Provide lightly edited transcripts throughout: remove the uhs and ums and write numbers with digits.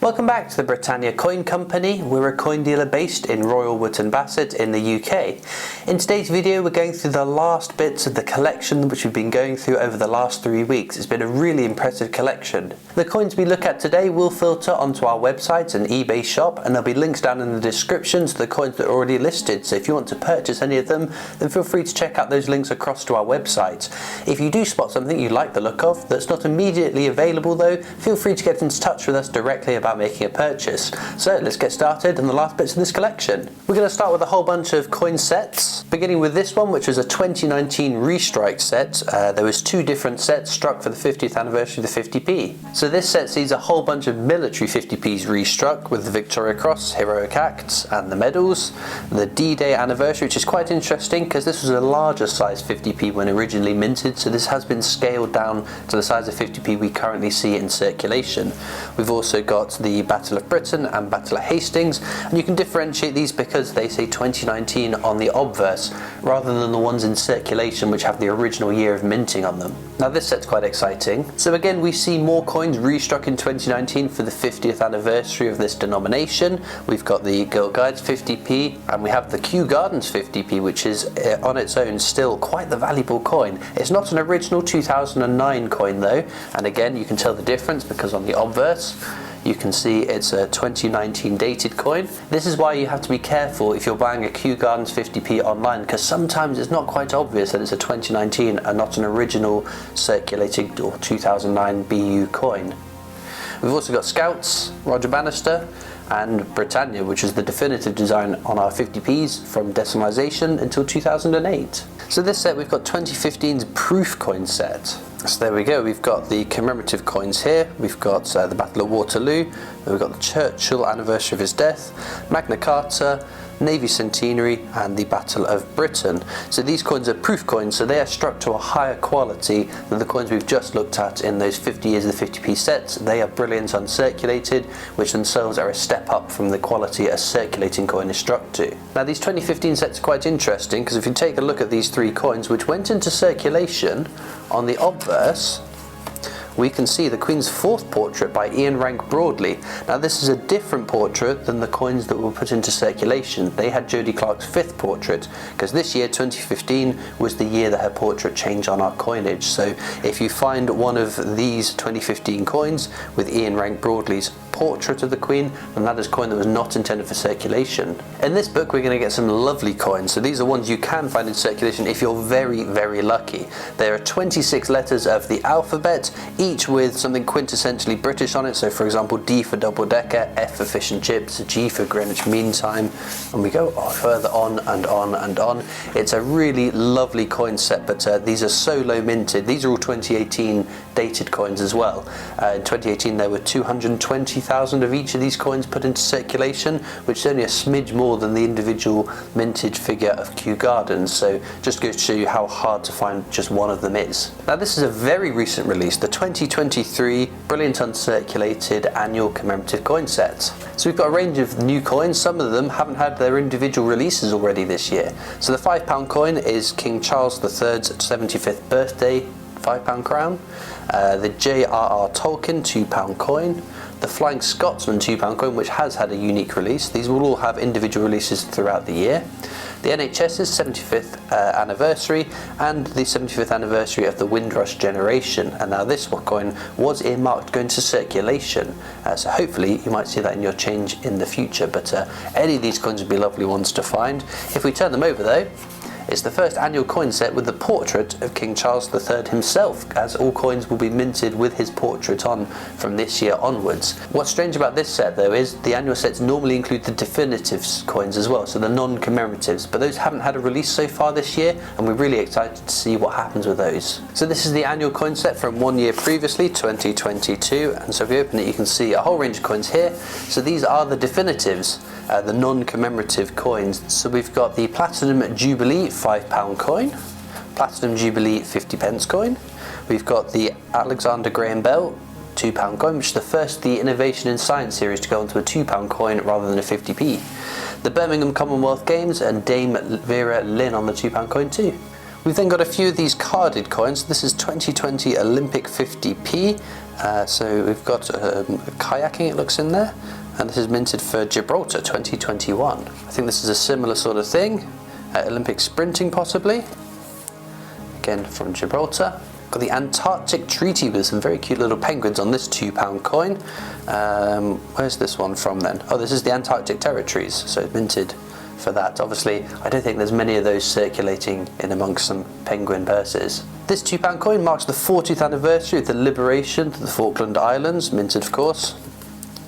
Welcome back to the Britannia Coin Company. We're a coin dealer based in Royal Wootton Bassett in the UK. In today's video we're going through the last bits of the collection which we've been going through over the last 3 weeks. It's been a really impressive collection. The coins we look at today will filter onto our website and eBay shop, and there'll be links down in the description to the coins that are already listed, so if you want to purchase any of them then feel free to check out those links across to our website. If you do spot something you like the look of that's not immediately available though, feel free to get in touch with us directly about making a purchase. So let's get started on the last bits of this collection. We're going to start with a whole bunch of coin sets, beginning with this one which is a 2019 restrike set. There was 2 different sets struck for the 50th anniversary of the 50p. So this set sees a whole bunch of military 50p's restruck with the Victoria Cross, heroic acts and the medals. The D-Day anniversary, which is quite interesting because this was a larger size 50p when originally minted, so this has been scaled down to the size of 50p we currently see in circulation. We've also got the Battle of Britain and Battle of Hastings, and you can differentiate these because they say 2019 on the obverse rather than the ones in circulation which have the original year of minting on them. Now this set's quite exciting. So again we see more coins restruck in 2019 for the 50th anniversary of this denomination. We've got the Gilt Guides 50p and we have the Kew Gardens 50p, which is on its own still quite the valuable coin. It's not an original 2009 coin though, and again you can tell the difference because on the obverse you can see it's a 2019 dated coin. This is why you have to be careful if you're buying a Kew Gardens 50p online, because sometimes it's not quite obvious that it's a 2019 and not an original circulated or 2009 BU coin. We've also got Scouts, Roger Bannister and Britannia, which is the definitive design on our 50p's from decimalisation until 2008. So this set we've got 2015's proof coin set. So there we go, we've got the commemorative coins here, we've got the Battle of Waterloo, we've got the Churchill anniversary of his death, Magna Carta, Navy Centenary and the Battle of Britain. So these coins are proof coins, so they are struck to a higher quality than the coins we've just looked at in those 50 years of the 50p sets. They are brilliant uncirculated, which themselves are a step up from the quality a circulating coin is struck to. Now these 2015 sets are quite interesting because if you take a look at these 3 coins which went into circulation, on the obverse we can see the Queen's 4th portrait by Ian Rank Broadley. Now this is a different portrait than the coins that were put into circulation. They had Jodie Clark's 5th portrait, because this year 2015 was the year that her portrait changed on our coinage. So if you find one of these 2015 coins with Ian Rank Broadley's portrait of the Queen, then that is a coin that was not intended for circulation. In this book we're going to get some lovely coins, so these are ones you can find in circulation if you're very, very lucky. There are 26 letters of the alphabet, each with something quintessentially British on it, so for example D for double decker, F for fish and chips, G for Greenwich Mean Time, and we go further on and on and on. It's a really lovely coin set, but these are so low minted. These are all 2018 dated coins as well. In 2018 there were 220,000 of each of these coins put into circulation, which is only a smidge more than the individual mintage figure of Kew Gardens, so just goes to show you how hard to find just one of them is. Now this is a very recent release, the 2023 Brilliant Uncirculated Annual Commemorative Coin Set. So we've got a range of new coins. Some of them haven't had their individual releases already this year. So the £5 coin is King Charles III's 75th birthday £5 crown, the J.R.R. Tolkien £2 coin, the Flying Scotsman £2 coin, which has had a unique release. These will all have individual releases throughout the year. The NHS's 75th anniversary and the 75th anniversary of the Windrush generation. And now this coin was earmarked going to circulation, so hopefully you might see that in your change in the future, but any of these coins would be lovely ones to find. If we turn them over though, it's the first annual coin set with the portrait of King Charles III himself, as all coins will be minted with his portrait on from this year onwards. What's strange about this set though is the annual sets normally include the definitive coins as well, so the non-commemoratives, but those haven't had a release so far this year and we're really excited to see what happens with those. So this is the annual coin set from 1 year previously, 2022, and so if you open it you can see a whole range of coins here. So these are the definitives, the non-commemorative coins. So we've got the Platinum Jubilee £5 coin, Platinum Jubilee 50p coin, we've got the Alexander Graham Bell £2 coin, which is the first the Innovation in Science series to go onto a £2 coin rather than a 50p. The Birmingham Commonwealth Games and Dame Vera Lynn on the £2 coin too. We've then got a few of these carded coins. This is 2020 Olympic 50p. So we've got kayaking, it looks in there. And this is minted for Gibraltar 2021. I think this is a similar sort of thing. Olympic sprinting possibly. Again from Gibraltar. Got the Antarctic Treaty with some very cute little penguins on this £2 coin. Where's this one from then? Oh, this is the Antarctic Territories, so it's minted for that. Obviously, I don't think there's many of those circulating in amongst some penguin purses. This £2 coin marks the 40th anniversary of the liberation of the Falkland Islands, minted of course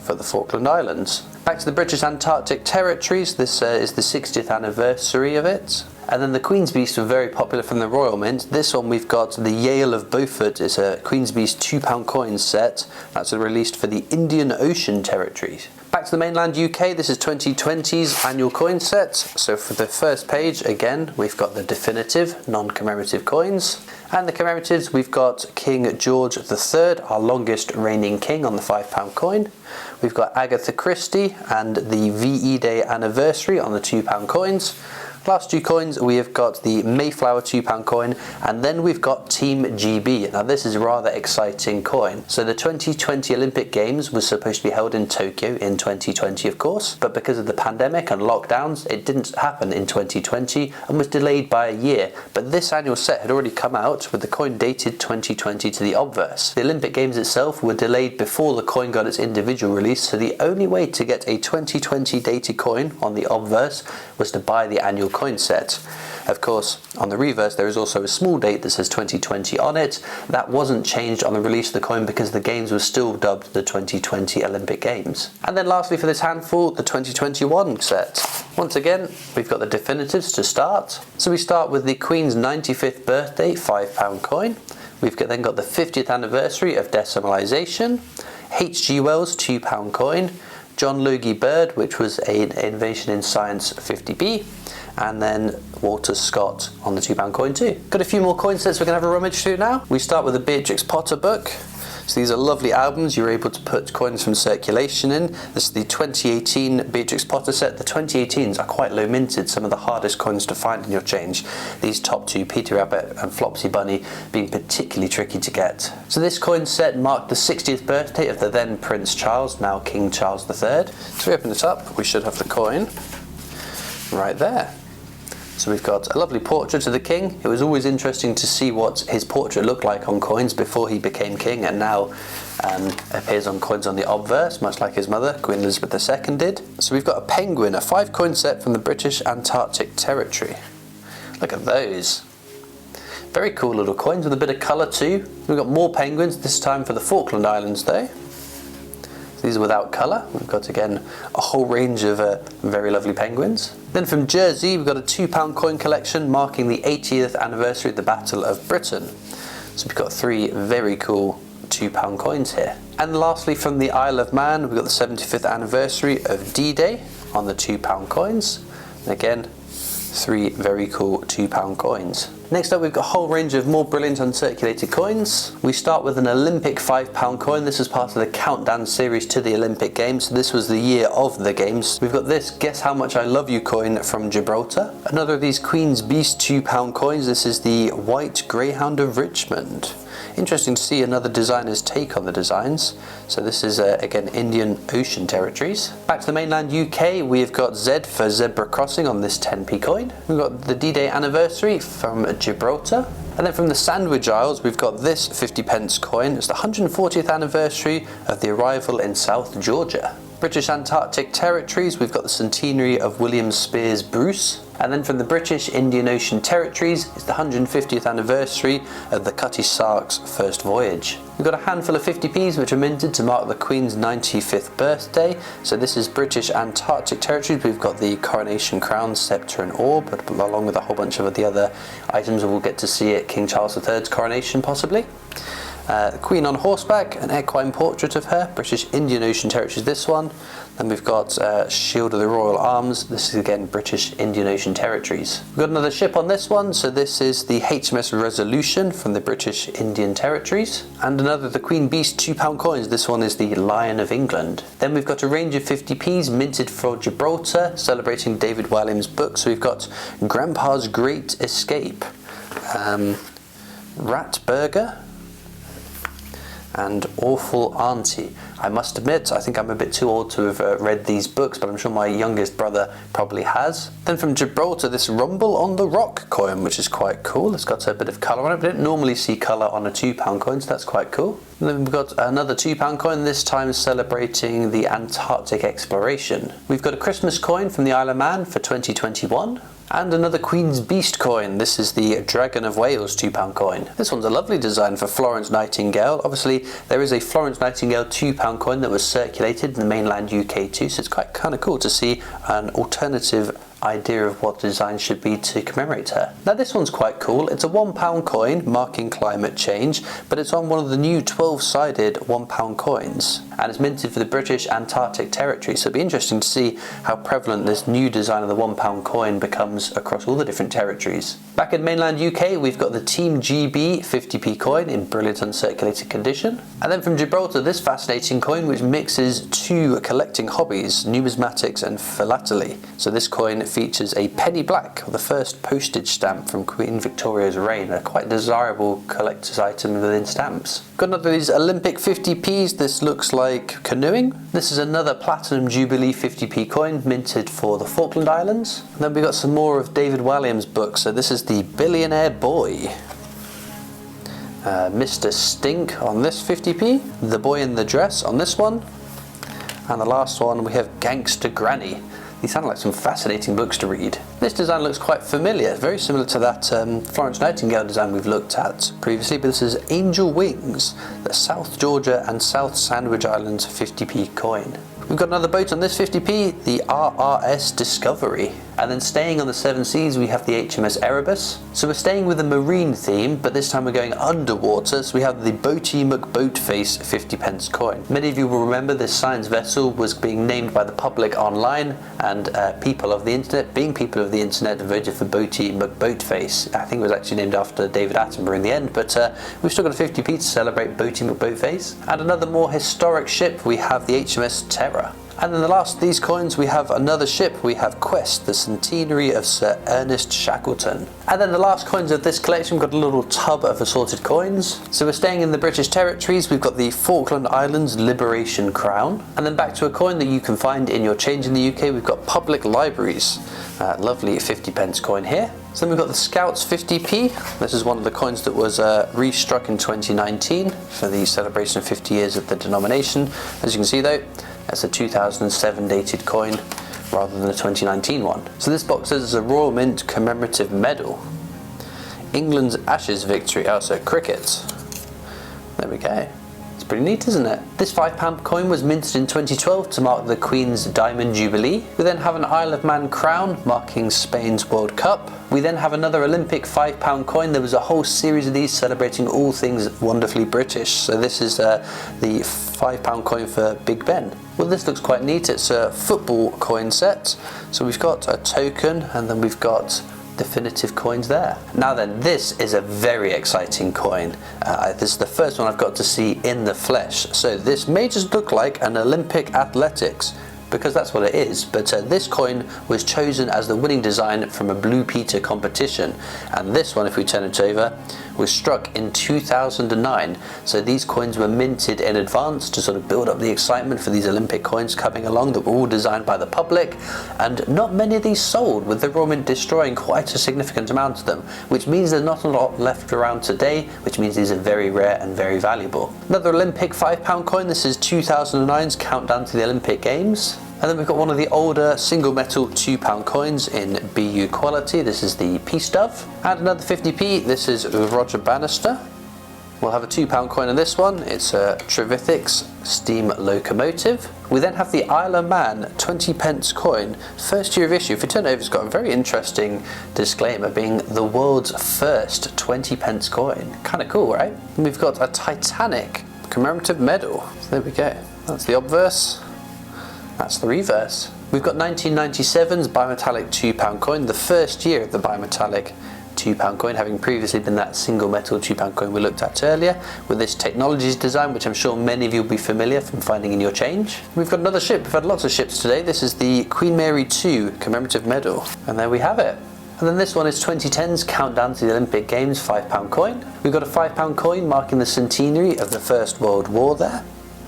for the Falkland Islands. Back to the British Antarctic Territories, this is the 60th anniversary of it. And then the Queen's Beast were very popular from the Royal Mint. This one we've got the Yale of Beaufort. It's a Queen's Beast £2 coin set. That's released for the Indian Ocean Territories. Back to the mainland UK, this is 2020's annual coin set. So for the first page, again, we've got the definitive, non-commemorative coins. And the commemoratives, we've got King George III, our longest reigning king, on the £5 coin. We've got Agatha Christie and the VE Day anniversary on the £2 coins. Last two coins, we have got the Mayflower £2 coin, and then we've got Team GB. Now this is a rather exciting coin. So the 2020 Olympic Games was supposed to be held in Tokyo in 2020 of course, but because of the pandemic and lockdowns, it didn't happen in 2020 and was delayed by a year. But this annual set had already come out with the coin dated 2020 to the obverse. The Olympic Games itself were delayed before the coin got its individual release, so the only way to get a 2020 dated coin on the obverse was to buy the annual coin set. Of course, on the reverse there is also a small date that says 2020 on it. That wasn't changed on the release of the coin because the games were still dubbed the 2020 Olympic Games. And then lastly for this handful, the 2021 set. Once again, we've got the definitives to start. So we start with the Queen's 95th birthday £5 coin. We've then got the 50th anniversary of decimalisation, H.G. Wells £2 coin, John Logie Baird, which was an innovation in science 50p, and then Walter Scott on the £2 coin too. Got a few more coin sets we're going to have a rummage through now. We start with the Beatrix Potter book. So these are lovely albums you're able to put coins from circulation in. This is the 2018 Beatrix Potter set. The 2018s are quite low minted, some of the hardest coins to find in your change. These top two, Peter Rabbit and Flopsy Bunny, being particularly tricky to get. So this coin set marked the 60th birthday of the then Prince Charles, now King Charles III. So we open it up, we should have the coin right there. So we've got a lovely portrait of the king. It was always interesting to see what his portrait looked like on coins before he became king, and now appears on coins on the obverse, much like his mother, Queen Elizabeth II did. So we've got a penguin, a 5 coin set from the British Antarctic Territory. Look at those. Very cool little coins with a bit of colour too. We've got more penguins, this time for the Falkland Islands though. These are without colour. We've got again a whole range of very lovely penguins. Then from Jersey we've got a £2 coin collection marking the 80th anniversary of the Battle of Britain. So we've got 3 very cool £2 coins here. And lastly from the Isle of Man we've got the 75th anniversary of D-Day on the £2 coins. And again 3 very cool £2 coins. Next up we've got a whole range of more brilliant uncirculated coins. We start with an Olympic £5 coin. This is part of the countdown series to the Olympic Games. This was the year of the Games. We've got this Guess How Much I Love You coin from Gibraltar. Another of these Queen's Beast £2 coins. This is the White Greyhound of Richmond. Interesting to see another designer's take on the designs. So this is again Indian Ocean Territories. Back to the mainland UK, we've got Z for Zebra Crossing on this 10p coin. We've got the D-Day anniversary from Gibraltar. And then from the Sandwich Isles, we've got this 50p coin. It's the 140th anniversary of the arrival in South Georgia. British Antarctic Territories, we've got the centenary of William Spears Bruce. And then from the British Indian Ocean Territories, it's the 150th anniversary of the Cutty Sark's first voyage. We've got a handful of 50p's which are minted to mark the Queen's 95th birthday. So this is British Antarctic Territories. We've got the coronation crown, sceptre and orb, but along with a whole bunch of the other items we'll get to see at King Charles III's coronation possibly. The Queen on horseback, an equine portrait of her, British Indian Ocean Territories this one. Then we've got Shield of the Royal Arms, this is again British Indian Ocean Territories. We've got another ship on this one, so this is the HMS Resolution from the British Indian Territories. And another of the Queen Beast £2 coins, this one is the Lion of England. Then we've got a range of 50p's minted for Gibraltar, celebrating David Walliams' book. So we've got Grandpa's Great Escape. Rat Burger, and Awful Auntie. I must admit, I think I'm a bit too old to have read these books, but I'm sure my youngest brother probably has. Then from Gibraltar, this Rumble on the Rock coin, which is quite cool. It's got a bit of colour on it. We don't normally see colour on a £2 coin, so that's quite cool. And then we've got another £2 coin, this time celebrating the Antarctic exploration. We've got a Christmas coin from the Isle of Man for 2021. And another Queen's Beast coin. This is the Dragon of Wales £2 coin. This one's a lovely design for Florence Nightingale. Obviously, there is a Florence Nightingale £2 coin that was circulated in the mainland UK too, so it's quite kind of cool to see an alternative idea of what design should be to commemorate her. Now this one's quite cool. It's a £1 coin marking climate change, but it's on one of the new 12-sided £1 coins, and it's minted for the British Antarctic Territory, so it'll be interesting to see how prevalent this new design of the £1 coin becomes across all the different territories. Back in mainland UK, we've got the Team GB 50p coin in brilliant uncirculated condition. And then from Gibraltar, this fascinating coin which mixes two collecting hobbies, numismatics and philately. So this coin features a penny black, the first postage stamp from Queen Victoria's reign, a quite desirable collector's item within stamps. Got another of these Olympic 50p's, this looks like canoeing. This is another Platinum Jubilee 50p coin minted for the Falkland Islands. And then we got some more of David Walliams' book, so this is the Billionaire Boy. Mr. Stink on this 50p, The Boy in the Dress on this one, and the last one we have Gangster Granny. These sound like some fascinating books to read. This design looks quite familiar, very similar to that Florence Nightingale design we've looked at previously, but this is Angel Wings, the South Georgia and South Sandwich Islands 50p coin. We've got another boat on this 50p, the RRS Discovery. And then staying on the Seven Seas, we have the HMS Erebus. So we're staying with a marine theme, but this time we're going underwater. So we have the Boaty McBoatface 50p coin. Many of you will remember this science vessel was being named by the public online, and people of the internet, being people of the internet, voted for Boaty McBoatface. I think it was actually named after David Attenborough in the end, but we've still got a 50p to celebrate Boaty McBoatface. And another more historic ship, we have the HMS Terror. And then the last of these coins, we have another ship. We have Quest, the centenary of Sir Ernest Shackleton. And then the last coins of this collection, we've got a little tub of assorted coins. So we're staying in the British territories. We've got the Falkland Islands Liberation Crown. And then back to a coin that you can find in your change in the UK, we've got Public Libraries. Lovely 50p coin here. So then we've got the Scouts 50p. This is one of the coins that was restruck in 2019 for the celebration of 50 years of the denomination. As you can see though, that's a 2007 dated coin rather than a 2019 one. So this box says it's a Royal Mint commemorative medal. England's Ashes victory, oh so cricket. There we go. It's pretty neat, isn't it? This £5 coin was minted in 2012 to mark the Queen's Diamond Jubilee. We then have an Isle of Man crown marking Spain's World Cup. We then have another Olympic £5 coin. There was a whole series of these celebrating all things wonderfully British. So this is the £5 coin for Big Ben. Well, this looks quite neat. It's a football coin set. So we've got a token and then we've got definitive coins there. Now then, this is a very exciting coin. This is the first one I've got to see in the flesh. So this may just look like an Olympic athletics, because that's what it is, but this coin was chosen as the winning design from a Blue Peter competition, and this one, if we turn it over, was struck in 2009. So these coins were minted in advance to sort of build up the excitement for these Olympic coins coming along that were all designed by the public, and not many of these sold, with the Royal Mint destroying quite a significant amount of them, which means there's not a lot left around today, which means these are very rare and very valuable. Another Olympic £5 coin, this is 2009's Countdown to the Olympic Games. And then we've got one of the older single metal £2 coins in BU quality. This is the Peace Dove. And another 50p, this is Roger Bannister. We'll have a £2 coin on this one. It's a Trevithick's steam locomotive. We then have the Isle of Man 20p coin, first year of issue. If you turn it over, it's got a very interesting disclaimer being the world's first 20p coin. Kind of cool, right? And we've got a Titanic commemorative medal. So there we go. That's the obverse. That's the reverse. We've got 1997's bimetallic £2 coin, the first year of the bimetallic £2 coin, having previously been that single metal £2 coin we looked at earlier, with this Technologies design, which I'm sure many of you will be familiar from finding in your change. We've got another ship. We've had lots of ships today. This is the Queen Mary II commemorative medal, and there we have it. And then this one is 2010's Countdown to the Olympic Games £5 coin. We've got a £5 coin marking the centenary of the First World War there.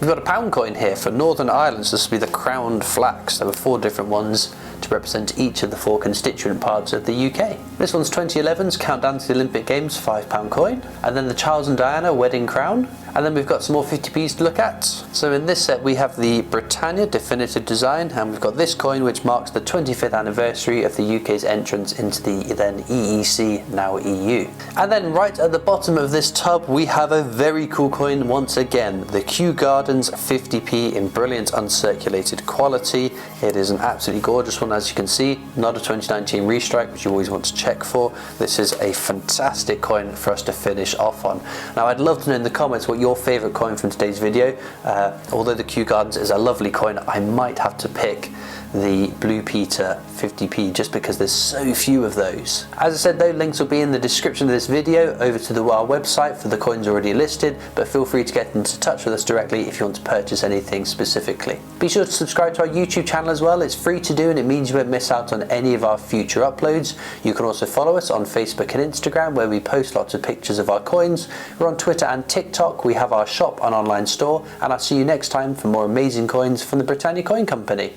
We've got a £1 coin here for Northern Ireland, so this will be the crowned flags. There were 4 different ones to represent each of the 4 constituent parts of the UK. This one's 2011's Countdown to the Olympic Games £5 coin, and then the Charles and Diana wedding crown. And then we've got some more 50p's to look at. So in this set we have the Britannia definitive design, and we've got this coin which marks the 25th anniversary of the UK's entrance into the then EEC, now EU. And then right at the bottom of this tub we have a very cool coin once again, the Kew Gardens 50p in brilliant uncirculated quality. It is an absolutely gorgeous one, as you can see, not a 2019 restrike, which you always want to check for. This is a fantastic coin for us to finish off on. Now I'd love to know in the comments what your favourite coin from today's video. Although the Kew Gardens is a lovely coin, I might have to pick the Blue Peter 50p just because there's so few of those. As I said though, links will be in the description of this video over to our website for the coins already listed, but feel free to get into touch with us directly if you want to purchase anything specifically. Be sure to subscribe to our YouTube channel as well. It's free to do and it means you won't miss out on any of our future uploads. You can also follow us on Facebook and Instagram, where we post lots of pictures of our coins. We're on Twitter and TikTok. We have our shop and online store, and I'll see you next time for more amazing coins from the Britannia Coin Company.